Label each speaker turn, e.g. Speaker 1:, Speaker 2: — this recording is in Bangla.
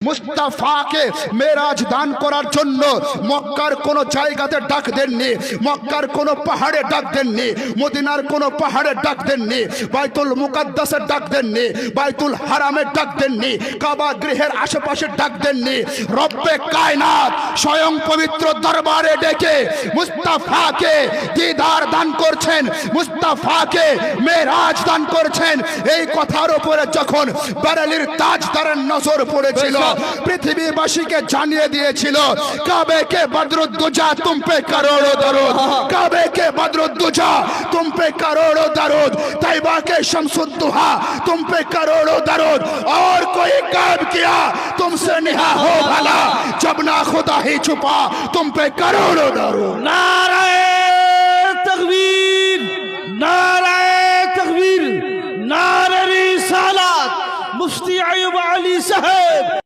Speaker 1: মুস্তাফাকে মেরাজ দান করার জন্য মক্কার কোন জায়গাতে ডাক দেননি, মক্কার কোন পাহাড়ে ডাক দেননি, মদিনার কোন পাহাড়ে ডাক দেননি, বাইতুল মুকাদ্দাসে ডাক দেননি, বাইতুল হারামে ডাক দেননি, কাবা গৃহের আশেপাশে ডাক দেননি। রব্বে কায়নাত স্বয়ং পবিত্র দরবারে ডেকে মুস্তাফাকে দিদার দান করছেন, মুস্তাফাকে মেরাজ দান করছেন। এই কথার উপরে যখন বারেলির তাজদারের নজর পড়েছিল, পৃথিবীবাসীকে জানিয়ে দিয়েছিল কাবে কে বদরুদ্দুজা তুম পে করোড়ো দরুদ, কাবে কে বদরুদ্দুজা तुम पे करोड़ों दरूद, तैयबा के शम्सुद्दुहा तुम पे करोड़ों दरूद, और कोई काम किया तुमसे निहा हो भला, जब ना खुदा ही छुपा तुम पे करोड़ों दरूद।
Speaker 2: नारे तकबीर, नारे तकबीर, नारे रिसालत, मुफ्ती अय्यूब अली साहब।